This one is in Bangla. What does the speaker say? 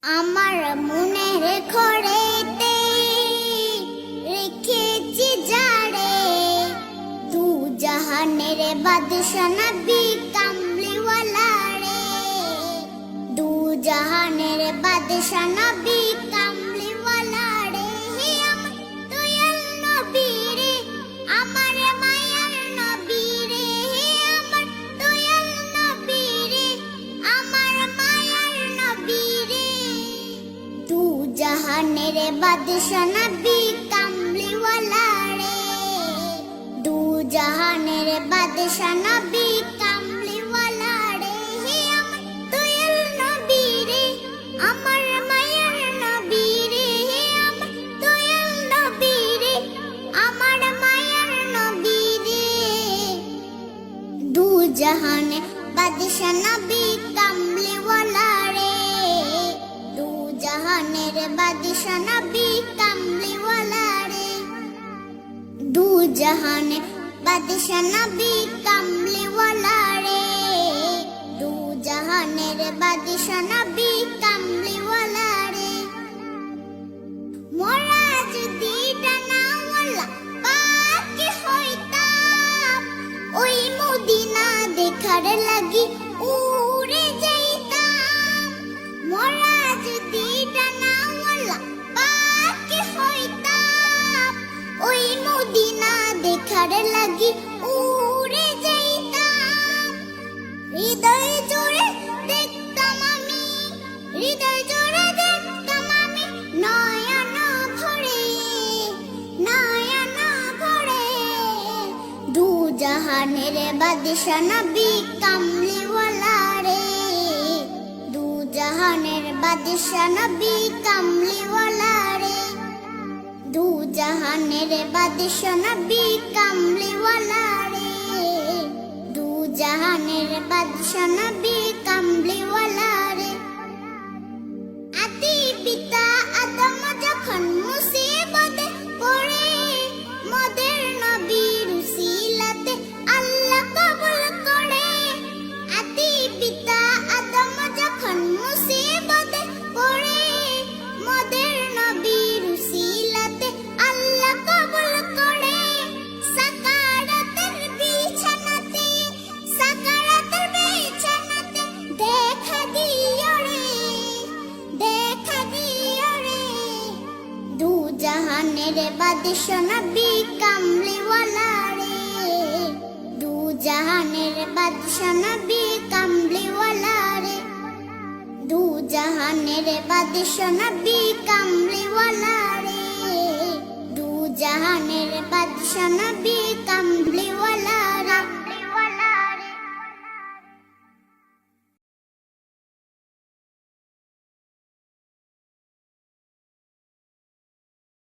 আমার মনের ঘরেতে রেখেছি যারে দু জাহানের বাদশা নবী কামলিওয়ালা রে দু জাহানের বাদশা নবী কামলিওয়ালা রে হে আমার দয়াল নবী রে আমার মায়ার নবী রে হে আমার দয়াল নবী রে আমার মায়ার নবী রে দু জাহানের বাদশা নবী কামলিওয়ালা রে দু জাহানের বাদশা নবী কামলিওয়ালা রে হে আমার দয়াল নবী রে আমার মায়ার নবী রে হে আমার দয়াল নবী রে আমার মায়ার নবী রে দু জাহানের বাদশা নবী কামলিওয়ালা রে দু জাহানের বাদশা নবী কামলিওয়ালা রে দু জাহানের বাদশা নবী কামলিওয়ালা রে দু জাহানের বাদশা নবী কামলিওয়ালা রে মোরা যদি ডানাওয়ালা পাখি হইতাম ওই মদিনা দেখার লাগি উড়ে যাইতাম মোরা যদি ডানাওয়ালা পাখি হইতাম ওই মদিনা দেখার লাগি উড়ে যাইতাম হৃদয় জোড়ে দেখতাম আমি হৃদয় জোড়ে দেখতাম আমি নয়ন ভরে দু জাহানের বাদশা নবী কামলিওয়ালা রে দু জাহানের বাদশা নবী কামলিওয়ালা রে দু জাহানের বাদশা নবী কামলিওয়ালা রে দু জাহানের বাদশা নবী কামলিওয়ালা রে আদি পিতা আদম যখন মুসিবতে পড়ে মোদের নবীর উসিলাতে আল্লাহ কবুল করে আদি পিতা আদম যখন মুসিবতে পড়ে মোদের নবীর উসিলাতে আল্লাহ কবুল করে সাকারাতের বিছানাতে দেখা দিও রে দু জাহানের বাদশা নবী কামলিওয়ালা রে দু জাহানের বাদশা নবী কামলিওয়ালা রে দু জাহানের বাদশা নবী কামলিওয়ালা রে দু জাহানের বাদশা নবী